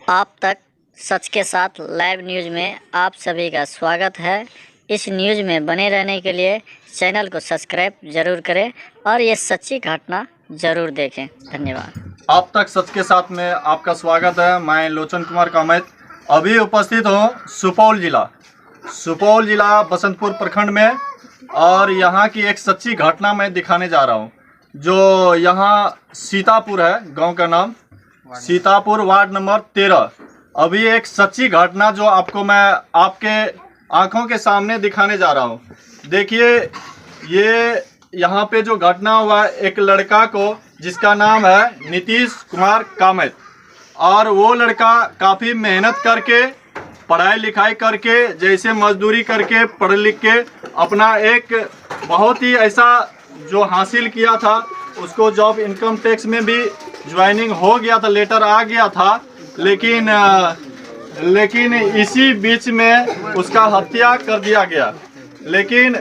आप तक सच के साथ लाइव न्यूज़ में आप सभी का स्वागत है। इस न्यूज़ में बने रहने के लिए चैनल को सब्सक्राइब जरूर करें और ये सच्ची घटना जरूर देखें। धन्यवाद। आप तक सच के साथ में आपका स्वागत है। मैं लोचन कुमार कामत अभी उपस्थित हूँ सुपौल जिला बसंतपुर प्रखंड में, और यहाँ की एक सच्ची घटना मैं दिखाने जा रहा हूँ। जो यहाँ सीतापुर है, गांव का नाम सीतापुर, वार्ड नंबर 13। अभी एक सच्ची घटना जो आपको मैं आपके आंखों के सामने दिखाने जा रहा हूँ। देखिए, ये यहाँ पे जो घटना हुआ, एक लड़का को जिसका नाम है नीतीश कुमार कामत, और वो लड़का काफ़ी मेहनत करके, पढ़ाई लिखाई करके, जैसे मजदूरी करके, पढ़ लिख के अपना एक बहुत ही ऐसा जो हासिल किया था, उसको जॉब इनकम टैक्स में भी ज्वाइनिंग हो गया था, लेटर आ गया था। लेकिन इसी बीच में उसका हत्या कर दिया गया। लेकिन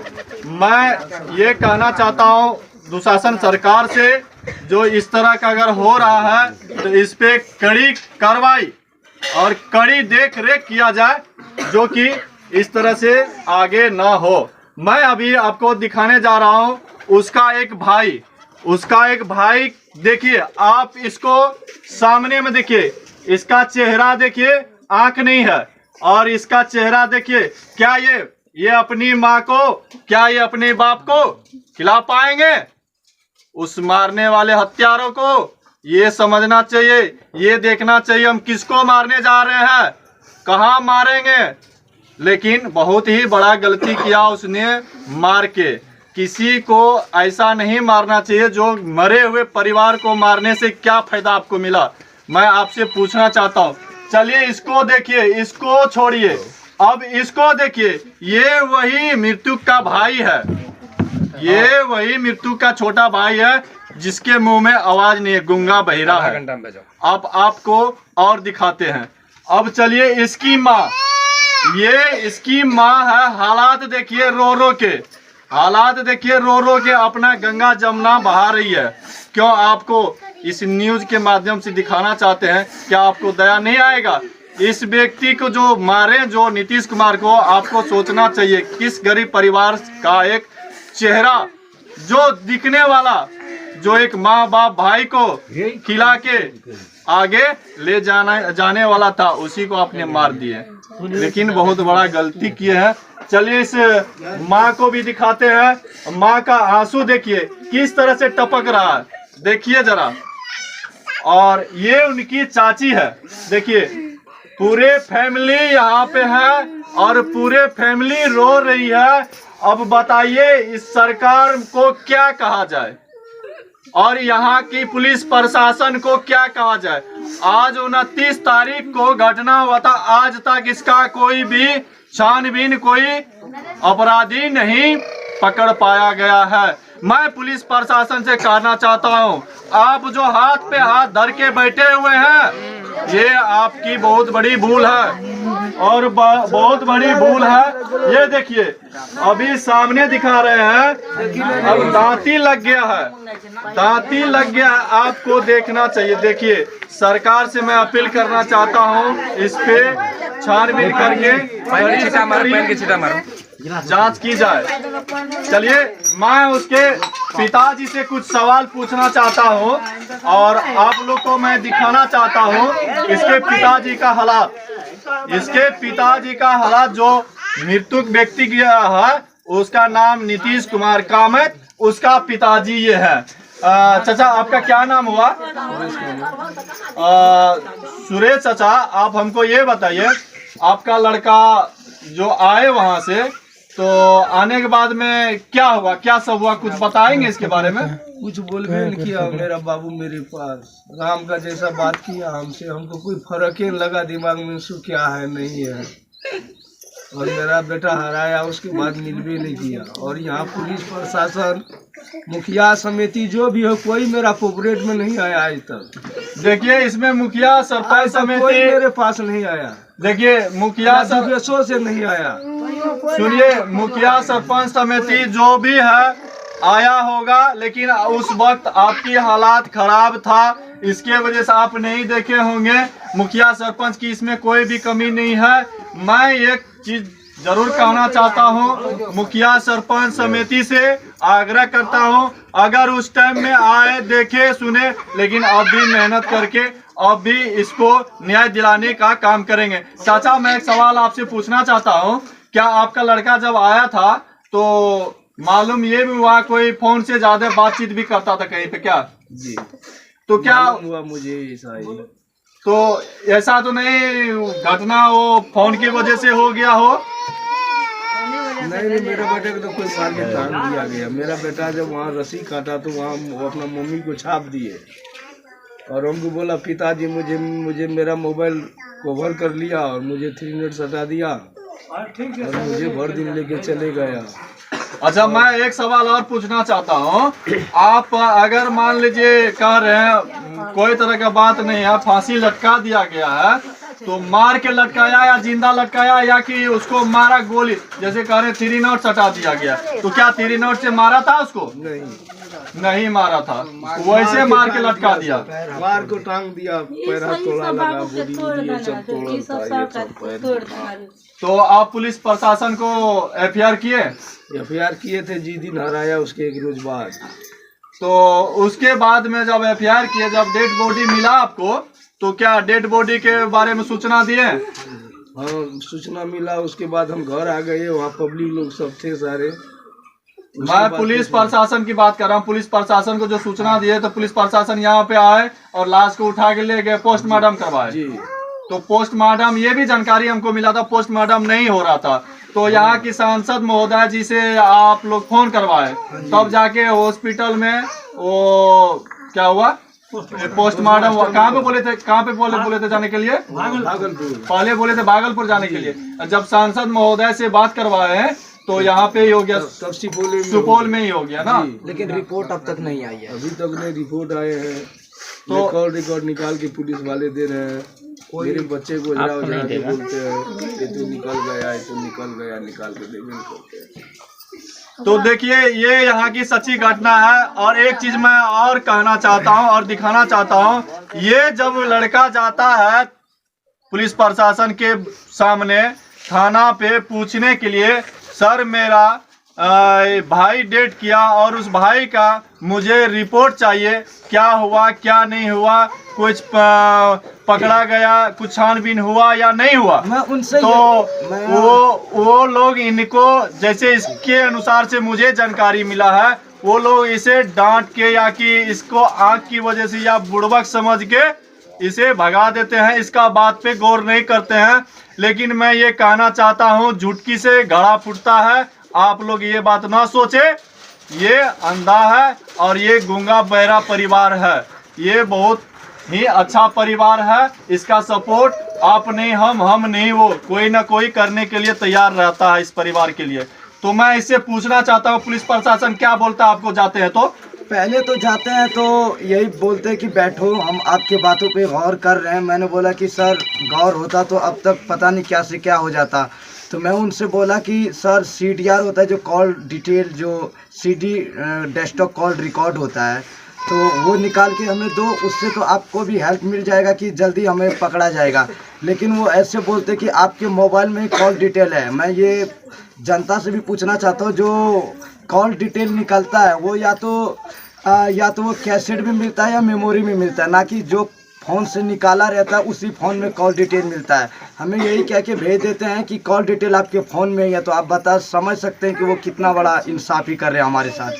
मैं ये कहना चाहता हूँ दुशासन सरकार से, जो इस तरह का अगर हो रहा है तो इस पे कड़ी कार्रवाई और कड़ी देख रेख किया जाए, जो कि इस तरह से आगे ना हो। मैं अभी आपको दिखाने जा रहा हूँ उसका एक भाई। देखिए, आप इसको सामने में देखिए, इसका चेहरा देखिए, आंख नहीं है, और इसका चेहरा देखिए। क्या ये अपनी माँ को, क्या ये अपने बाप को खिला पाएंगे? उस मारने वाले हत्यारों को ये समझना चाहिए, ये देखना चाहिए हम किसको मारने जा रहे हैं, कहाँ मारेंगे। लेकिन बहुत ही बड़ा गलती किया उसने मार के। किसी को ऐसा नहीं मारना चाहिए। जो मरे हुए परिवार को मारने से क्या फायदा आपको मिला, मैं आपसे पूछना चाहता हूँ। चलिए, इसको देखिए, इसको छोड़िए, अब इसको देखिए। ये वही मृत्यु का भाई है, ये वही मृत्यु का छोटा भाई है, जिसके मुंह में आवाज नहीं है, गूंगा बहिरा है। अब आपको और दिखाते हैं। अब चलिए, इसकी माँ, ये इसकी माँ है। हालात देखिए, हालात देखिए, रो रो के अपना गंगा जमुना बहा रही है। क्यों आपको इस न्यूज के माध्यम से दिखाना चाहते हैं? क्या आपको दया नहीं आएगा? इस व्यक्ति को जो मारे, जो नीतीश कुमार को, आपको सोचना चाहिए किस गरीब परिवार का एक चेहरा, जो दिखने वाला, जो एक माँ बाप भाई को खिला के आगे ले जाने वाला था, उसी को आपने मार दिए। लेकिन बहुत बड़ा गलती किए हैं। चलिए, इस माँ को भी दिखाते हैं। माँ का आंसू देखिए किस तरह से टपक रहा है, देखिए जरा। और ये उनकी चाची है। देखिए, पूरे फैमिली यहाँ पे है और पूरे फैमिली रो रही है। अब बताइए, इस सरकार को क्या कहा जाए और यहाँ की पुलिस प्रशासन को क्या कहा जाए? आज 29 तारीख को घटना हुआ था, आज तक इसका कोई भी छानबीन, कोई अपराधी नहीं पकड़ पाया गया है। मैं पुलिस प्रशासन से कहना चाहता हूँ, आप जो हाथ पे हाथ धर के बैठे हुए हैं, ये आपकी बहुत बड़ी भूल है, और बहुत बड़ी भूल है। ये देखिए, अभी सामने दिखा रहे हैं, अब दांती लग गया है, दांती लग गया है। आपको देखना चाहिए। देखिए, सरकार से मैं अपील करना चाहता हूँ, इस पे छानबीन करके जांच की जाए। चलिए, मैं उसके पिताजी से कुछ सवाल पूछना चाहता हूँ, और आप लोग को मैं दिखाना चाहता हूँ इसके पिताजी का हालात। इसके पिताजी का हालात, जो मृतक व्यक्ति गया है, उसका नाम नीतीश कुमार कामत, उसका पिताजी ये है। चाचा, आपका क्या नाम हुआ? सुरेश चाचा, आप हमको ये बताइए, आपका लड़का जो आए वहां से, तो आने के बाद में क्या हुआ, क्या सब हुआ, कुछ बताएंगे इसके बारे में? कुछ बोल भी नहीं किया मेरा बाबू मेरे पास, राम का जैसा बात किया हमसे, हमको कोई फर्क ही लगा दिमाग में सु क्या है नहीं है। और मेरा बेटा हराया, उसके बाद मिल भी नहीं किया। और यहाँ पुलिस प्रशासन, मुखिया समिति जो भी हो, कोई मेरा कोऑपरेट में नहीं आया आज तक। देखिए, इसमें मुखिया सरपंच समिति कोई मेरे पास नहीं आया। देखिए, मुखिया देशों से नहीं आया। सुनिए, मुखिया सरपंच समिति जो भी है, आया होगा, लेकिन उस वक्त आपकी हालात खराब था, इसके वजह से आप नहीं देखे होंगे। मुखिया सरपंच की इसमें कोई भी कमी नहीं है। मैं एक चीज जरूर कहना चाहता हूं, मुखिया सरपंच समिति से आग्रह करता हूं, अगर उस टाइम में आए, देखे, सुने, लेकिन अब भी मेहनत करके अब भी इसको न्याय दिलाने का काम करेंगे। चाचा, मैं एक सवाल आपसे पूछना चाहता हूं, क्या आपका लड़का जब आया था तो मालूम ये भी हुआ कोई फोन से ज्यादा बातचीत भी करता था कहीं पे, क्या? जी, तो क्या हुआ मुझे ऐसा ही। तो ऐसा तो नहीं घटना वो फोन की वजह से हो गया हो? नहीं, मेरे बेटे को तो कोई मार के टांग दिया गया। मेरा बेटा जब वहाँ रस्सी काटा तो वहाँ वो अपना मम्मी को छाप दिए और हमको बोला पिताजी मुझे मेरा मोबाइल कवर कर लिया और मुझे 3 मिनट हटा दिया और मुझे भर दिन लेके चले गया। अच्छा, मैं एक सवाल और पूछना चाहता हूँ। आप अगर मान लीजिए कह रहे हैं कोई तरह का बात नहीं है, फांसी लटका दिया गया है, तो मार के लटकाया या जिंदा लटकाया या कि उसको मारा गोली, जैसे कह रहे 3 नॉट सटा दिया गया, तो क्या 3 नॉट से मारा था उसको? नहीं मारा था, वैसे मार के लटका दिया, मार को टांग दिया, पैर तोड़ा लगा, बॉडी ये सब तोड़ा। तो आप पुलिस प्रशासन को एफआईआर किए? एफआईआर किए थे जी, दिन हराया उसके 1 रोज बाद। तो उसके बाद में जब एफआईआर किए, जब डेड बॉडी मिला आपको, तो क्या डेड बॉडी के बारे में सूचना दिए? हाँ, सूचना मिला। उसके बाद हम घर आ गए, वहाँ पब्लिक लोग सब थे सारे। मैं पुलिस प्रशासन की बात कर रहा हूँ। पुलिस प्रशासन को जो सूचना दिए तो पुलिस प्रशासन यहाँ पे आए और लाश को उठा के ले गए, पोस्टमार्टम करवाए। जी, तो पोस्टमार्टम, ये भी जानकारी हमको मिला था, पोस्टमार्टम नहीं हो रहा था, तो यहाँ की सांसद महोदय जी से आप लोग फोन करवाए, तब जाके हॉस्पिटल में वो क्या हुआ, पोस्टमार्टम हुआ। कहाँ पे बोले थे जाने के लिए? भागलपुर। पहले बोले थे भागलपुर जाने के लिए। जब सांसद महोदय से बात करवाए हैं तो यहाँ पे ही हो गया, तब सुपौल में ही हो गया ना। लेकिन रिपोर्ट अब तक नहीं आई है। अभी तक नहीं रिपोर्ट आए हैं, तो कॉल रिकॉर्ड निकाल के पुलिस वाले दे रहे हैं। मेरे बच्चे को जरा के बोलते हैं ये तो निकल गया, ये तो निकल गया, निकाल के देवे निकलते हैं। तो देखिए, ये यहाँ की सच्ची घटना है। और एक चीज मैं और कहना चाहता हूँ और दिखाना चाहता हूँ, ये जब लड़का जाता है पुलिस प्रशासन के सामने थाना पे पूछने के लिए, सर मेरा भाई डेट किया और उस भाई का मुझे रिपोर्ट चाहिए, क्या हुआ क्या नहीं हुआ, कुछ पकड़ा गया, कुछ छानबीन हुआ या नहीं हुआ, मैं उनसे तो वो लोग इनको, जैसे इसके अनुसार से मुझे जानकारी मिला है, वो लोग इसे डांट के या कि इसको आंख की वजह से या बुड़बक समझ के इसे भगा देते हैं, इसका बात पे गौर नहीं करते हैं। लेकिन मैं ये कहना चाहता हूँ, झुटकी से घड़ा फूटता है, आप लोग ये बात ना सोचे। ये अंधा है और ये गूंगा बहरा परिवार है, ये बहुत ही अच्छा परिवार है। इसका सपोर्ट आप नहीं, हम नहीं, वो कोई ना कोई करने के लिए तैयार रहता है इस परिवार के लिए। तो मैं इससे पूछना चाहता हूँ, पुलिस प्रशासन क्या बोलता है आपको जाते हैं तो? पहले तो जाते हैं तो यही बोलते हैं कि बैठो, हम आपके बातों पे गौर कर रहे हैं। मैंने बोला कि सर गौर होता तो अब तक पता नहीं क्या से क्या हो जाता। तो मैं उनसे बोला कि सर CDR होता है, जो कॉल डिटेल, जो CD डेस्कटॉप कॉल रिकॉर्ड होता है, तो वो निकाल के हमें दो, उससे तो आपको भी हेल्प मिल जाएगा कि जल्दी हमें पकड़ा जाएगा। लेकिन वो ऐसे बोलते कि आपके मोबाइल में कॉल डिटेल है। मैं ये जनता से भी पूछना चाहता हूँ, जो कॉल डिटेल निकलता है वो या तो वो कैसेट में मिलता है या मेमोरी में मिलता है, ना कि जो फ़ोन से निकाला रहता है उसी फ़ोन में कॉल डिटेल मिलता है। हमें यही कह के भेज देते हैं कि कॉल डिटेल आपके फ़ोन में ही है। तो आप समझ सकते हैं कि वो कितना बड़ा इंसाफ़ी कर रहे हैं हमारे साथ।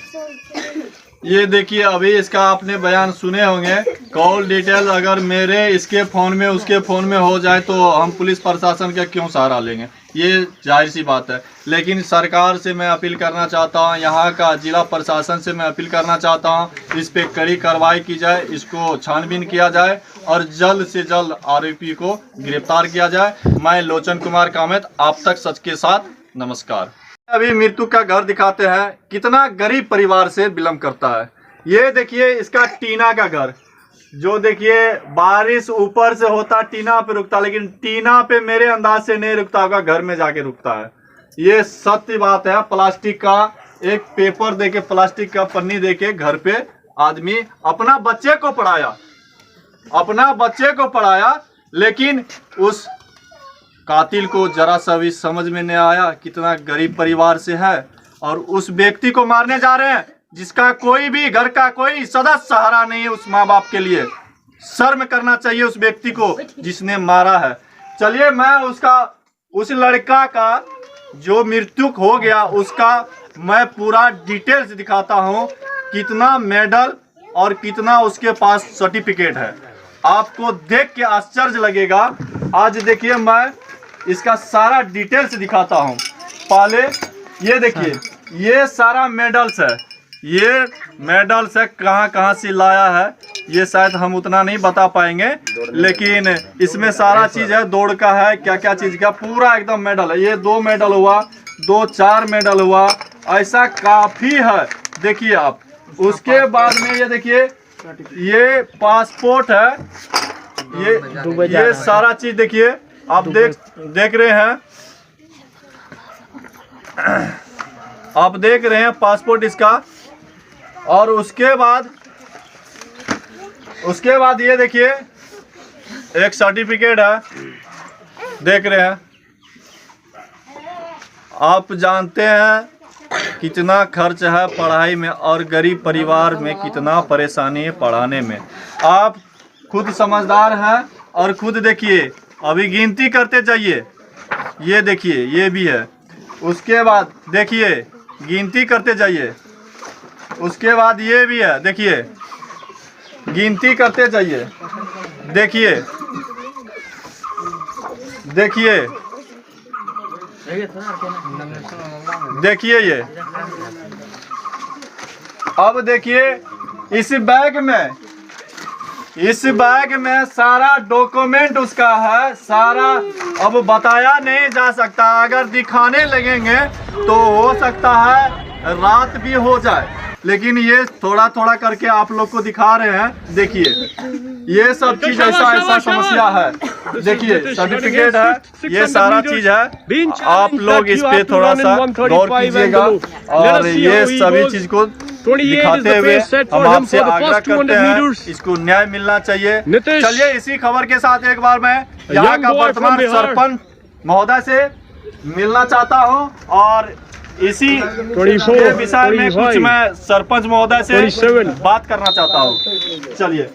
ये देखिए, अभी इसका आपने बयान सुने होंगे। कॉल डिटेल अगर मेरे इसके फ़ोन में उसके फ़ोन में हो जाए तो हम पुलिस प्रशासन का क्यों सहारा लेंगे, ये जाहिर सी बात है। लेकिन सरकार से मैं अपील करना चाहता हूँ, यहाँ का जिला प्रशासन से मैं अपील करना चाहता हूँ, इस पे कड़ी कार्रवाई की जाए, इसको छानबीन किया जाए और जल्द से जल्द आरोपी को गिरफ्तार किया जाए। मैं लोचन कुमार कामत, आप तक सच के साथ, नमस्कार। अभी मृत्यु का घर दिखाते हैं, कितना गरीब परिवार से बिलोंग करता है। ये देखिए इसका टीना का घर, जो देखिए बारिश ऊपर से होता टीना पे रुकता, लेकिन टीना पे मेरे अंदाज से नहीं रुकता होगा, घर में जाके रुकता है। ये सत्य बात है। प्लास्टिक का एक पेपर देके, प्लास्टिक का पन्नी देके घर पे आदमी अपना बच्चे को पढ़ाया, लेकिन उस कातिल को जरा सा भी समझ में नहीं आया कितना गरीब परिवार से है, और उस व्यक्ति को मारने जा रहे हैं जिसका कोई भी घर का कोई सदस्य सहारा नहीं है। उस माँ बाप के लिए शर्म करना चाहिए उस व्यक्ति को जिसने मारा है। चलिए मैं उस लड़का का जो मृत्यु हो गया उसका मैं पूरा डिटेल्स दिखाता हूँ, कितना मेडल और कितना उसके पास सर्टिफिकेट है। आपको देख के आश्चर्य लगेगा। आज देखिए मैं इसका सारा डिटेल्स दिखाता हूँ। पहले ये देखिए, ये सारा मेडल्स है, ये मेडल्स है, कहाँ कहाँ से लाया है ये शायद हम उतना नहीं बता पाएंगे, लेकिन इसमें सारा चीज़ है, दौड़ का है, क्या क्या चीज़ का पूरा एकदम मेडल है। ये 2 मेडल हुआ, 4 मेडल हुआ, ऐसा काफ़ी है। देखिए आप, उसके बाद में ये देखिए, ये पासपोर्ट है, ये सारा चीज़ देखिए, आप देख रहे हैं, आप देख रहे हैं पासपोर्ट इसका। और उसके बाद ये देखिए एक सर्टिफिकेट है, देख रहे हैं। आप जानते हैं कितना खर्च है पढ़ाई में और गरीब परिवार में कितना परेशानी है पढ़ाने में। आप खुद समझदार हैं और खुद देखिए, अभी गिनती करते जाइए। ये देखिए, ये भी है। उसके बाद देखिए, गिनती करते जाइए। उसके बाद ये भी है, देखिए, गिनती करते जाइए। देखिए ये। अब देखिए इस बैग में सारा डॉक्यूमेंट उसका है, सारा। अब बताया नहीं जा सकता, अगर दिखाने लगेंगे तो हो सकता है रात भी हो जाए, लेकिन ये थोड़ा थोड़ा करके आप लोग को दिखा रहे हैं। देखिए ये सब चीज ऐसा समस्या है। देखिए सर्टिफिकेट है, ये सारा चीज है। आप लोग इस पे थोड़ा सा गौर कीजिएगा और ये सभी चीज को दिखाते हुए हम आपसे आग्रह करते हैं, इसको न्याय मिलना चाहिए। चलिए इसी खबर के साथ एक बार मैं यहाँ का वर्तमान सरपंच महोदय से मिलना चाहता हूँ और इसी विषय में कुछ मैं सरपंच महोदय से बात करना चाहता हूँ। चलिए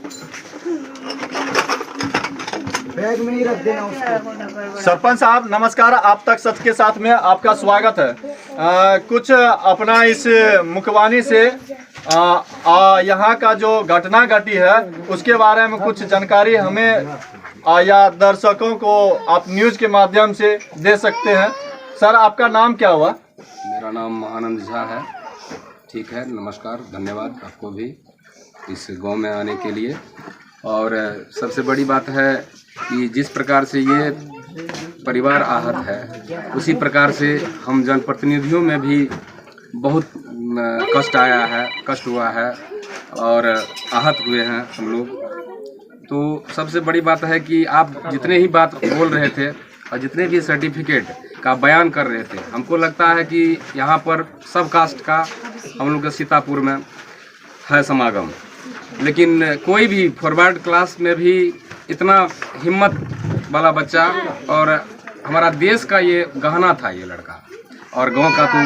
बैग में ही रख देना उसको। सरपंच साहब नमस्कार, आप तक सच के साथ में आपका स्वागत है। कुछ अपना इस मुखबानी से यहाँ का जो घटना घटी है उसके बारे में कुछ जानकारी हमें या दर्शकों को आप न्यूज़ के माध्यम से दे सकते हैं। सर आपका नाम क्या हुआ? मेरा नाम आनंद झा है। ठीक है, नमस्कार, धन्यवाद आपको भी इस गांव में आने के लिए। और सबसे बड़ी बात है कि जिस प्रकार से ये परिवार आहत है, उसी प्रकार से हम जनप्रतिनिधियों में भी बहुत कष्ट हुआ है और आहत हुए हैं हम लोग। तो सबसे बड़ी बात है कि आप जितने ही बात बोल रहे थे और जितने भी सर्टिफिकेट का बयान कर रहे थे, हमको लगता है कि यहाँ पर सब कास्ट का हम लोग के सीतापुर में है समागम, लेकिन कोई भी फॉरवर्ड क्लास में भी इतना हिम्मत वाला बच्चा, और हमारा देश का ये गहना था ये लड़का, और गांव का तो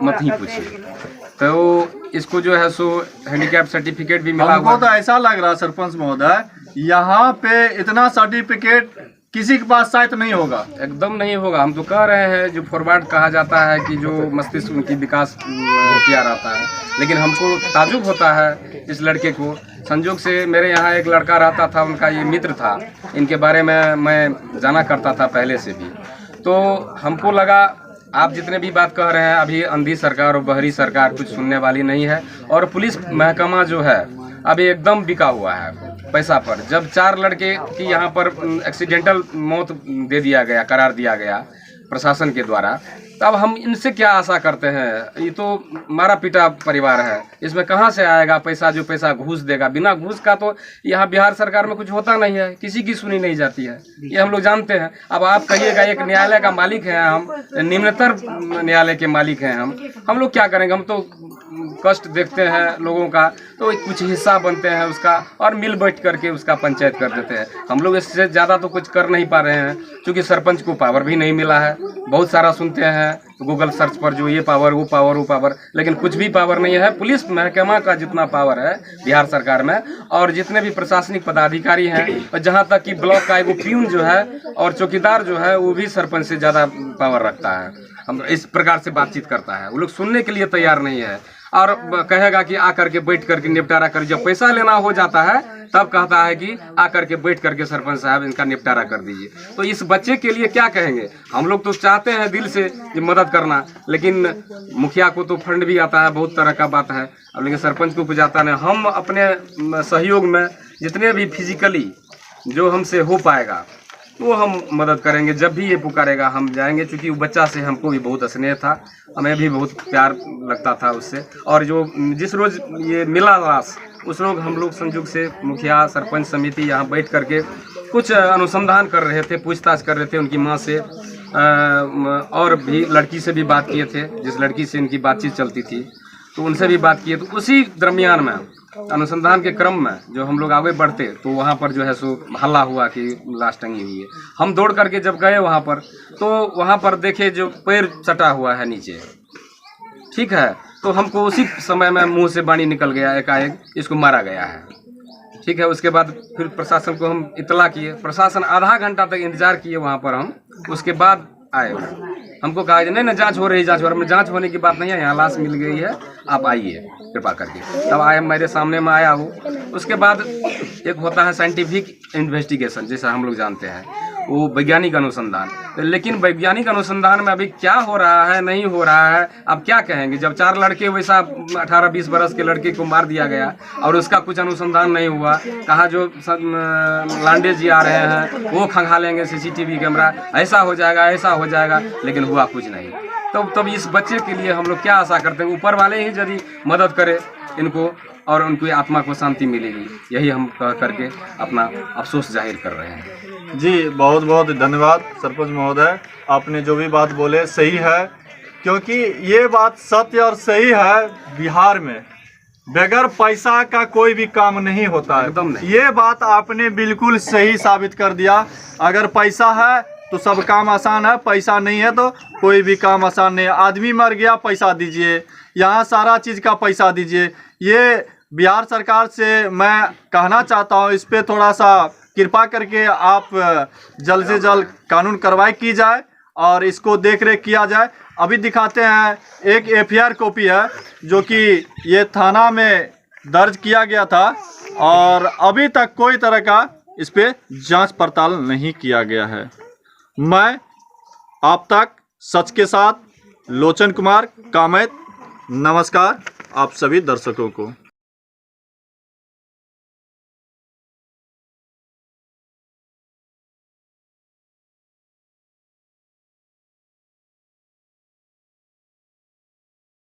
मत ही पूछिए। तो इसको जो है सो हैंडीकैप सर्टिफिकेट भी मिला हुआ। हमको तो ऐसा लग रहा सरपंच महोदय, यहाँ पे इतना सर्टिफिकेट किसी के पास शायद नहीं होगा। एकदम नहीं होगा। हम तो कह रहे हैं जो फॉरवर्ड कहा जाता है कि जो मस्तिष्क उनकी विकास किया रहता है, लेकिन हमको ताजुब होता है इस लड़के को। संजोग से मेरे यहाँ एक लड़का रहता था, उनका ये मित्र था, इनके बारे में मैं जाना करता था पहले से भी। तो हमको लगा आप जितने भी बात कह रहे हैं, अभी अंधी सरकार और बहरी सरकार कुछ सुनने वाली नहीं है, और पुलिस महकमा जो है अभी एकदम बिका हुआ है पैसा पर। जब 4 लड़के की यहाँ पर एक्सीडेंटल मौत दे दिया गया, करार दिया गया प्रशासन के द्वारा, तब हम इनसे क्या आशा करते हैं? ये तो मारा पीटा परिवार है, इसमें कहाँ से आएगा पैसा? जो पैसा घूस देगा, बिना घूस का तो यहाँ बिहार सरकार में कुछ होता नहीं है, किसी की सुनी नहीं जाती है, ये हम लोग जानते हैं। अब आप कहिएगा एक न्यायालय का मालिक है हम, निम्नतर न्यायालय के मालिक हैं हम लोग क्या करेंगे? हम तो कष्ट देखते हैं लोगों का, तो कुछ हिस्सा बनते हैं उसका और मिल बैठ करके उसका पंचायत कर देते हैं। हम लोग इससे ज़्यादा तो कुछ कर नहीं पा रहे हैं, क्योंकि सरपंच को पावर भी नहीं मिला है। बहुत सारा सुनते हैं गूगल सर्च पर, जो ये पावर वो पावर वो पावर, लेकिन कुछ भी पावर नहीं है। पुलिस महकमा का जितना पावर है बिहार सरकार में, और जितने भी प्रशासनिक पदाधिकारी हैं, और जहाँ तक कि ब्लॉक का एगो प्यून जो है और चौकीदार जो है, वो भी सरपंच से ज़्यादा पावर रखता है। हम इस प्रकार से बातचीत करता है, वो लोग सुनने के लिए तैयार नहीं है और कहेगा कि आकर के बैठ करके निपटारा कर। जब पैसा लेना हो जाता है तब कहता है कि आकर के बैठ करके सरपंच साहब इनका निपटारा कर दीजिए। तो इस बच्चे के लिए क्या कहेंगे? हम लोग तो चाहते हैं दिल से ये मदद करना, लेकिन मुखिया को तो फंड भी आता है, बहुत तरह का बात है, अब लेकिन सरपंच को कुछ आता नहीं। हम अपने सहयोग में जितने भी फिजिकली जो हमसे हो पाएगा वो हम मदद करेंगे। जब भी ये पुकारेगा हम जाएंगे, क्योंकि वो बच्चा से हमको भी बहुत स्नेह था, हमें भी बहुत प्यार लगता था उससे। और जो जिस रोज़ ये मिला लाश, उस रोज हम लोग संयुक्त से मुखिया सरपंच समिति यहाँ बैठ करके कुछ अनुसंधान कर रहे थे, पूछताछ कर रहे थे उनकी माँ से, और भी लड़की से भी बात किए थे, जिस लड़की से इनकी बातचीत चलती थी तो उनसे भी बात किए। तो उसी दरमियान में अनुसंधान के क्रम में जो हम लोग आगे बढ़ते तो वहाँ पर जो है सो हल्ला हुआ कि लाश टंगी हुई है। हम दौड़ करके जब गए वहाँ पर, तो वहाँ पर देखे जो पैर सटा हुआ है नीचे, ठीक है, तो हमको उसी समय में मुंह से वाणी निकल गया एकाएक, इसको मारा गया है, ठीक है। उसके बाद फिर प्रशासन को हम इतला किए, प्रशासन आधा घंटा तक इंतजार किए वहाँ पर हम, उसके बाद आए। हमको कहा नहीं ना जांच हो रही, जांच होने की बात नहीं है, यहाँ लाश मिल गई है, आप आइए कृपा करके। तब आए, मेरे सामने में आया हूँ। उसके बाद एक होता है साइंटिफिक इन्वेस्टिगेशन, जैसा हम लोग जानते हैं, वो वैज्ञानिक अनुसंधान। लेकिन वैज्ञानिक अनुसंधान में अभी क्या हो रहा है नहीं हो रहा है, अब क्या कहेंगे? जब 4 लड़के वैसा 18-20 बरस के लड़के को मार दिया गया और उसका कुछ अनुसंधान नहीं हुआ, कहा जो लांडे जी आ रहे हैं वो खंगालेंगे CCTV कैमरा, ऐसा हो जाएगा, लेकिन हुआ कुछ नहीं। तब इस बच्चे के लिए हम लोग क्या आशा करते हैं? ऊपर वाले ही यदि मदद करे इनको और उनकी आत्मा को शांति मिलेगी, यही हम कह करके अपना अफसोस जाहिर कर रहे हैं। जी बहुत बहुत धन्यवाद सरपंच महोदय, आपने जो भी बात बोले सही है, क्योंकि ये बात सत्य और सही है। बिहार में बगैर पैसा का कोई भी काम नहीं होता है, एकदम नहीं। ये बात आपने बिल्कुल सही साबित कर दिया। अगर पैसा है तो सब काम आसान है, पैसा नहीं है तो कोई भी काम आसान नहीं है। आदमी मर गया, पैसा दीजिए, यहाँ सारा चीज़ का पैसा दीजिए। ये बिहार सरकार से मैं कहना चाहता हूँ, इस पर थोड़ा सा कृपा करके आप जल्द से जल्द कानून कार्रवाई की जाए और इसको देख रेख किया जाए। अभी दिखाते हैं, एक FIR कॉपी है जो कि ये थाना में दर्ज किया गया था और अभी तक कोई तरह का इस पर जांच पड़ताल नहीं किया गया है। मैं आप तक सच के साथ लोचन कुमार कामैत, नमस्कार आप सभी दर्शकों को।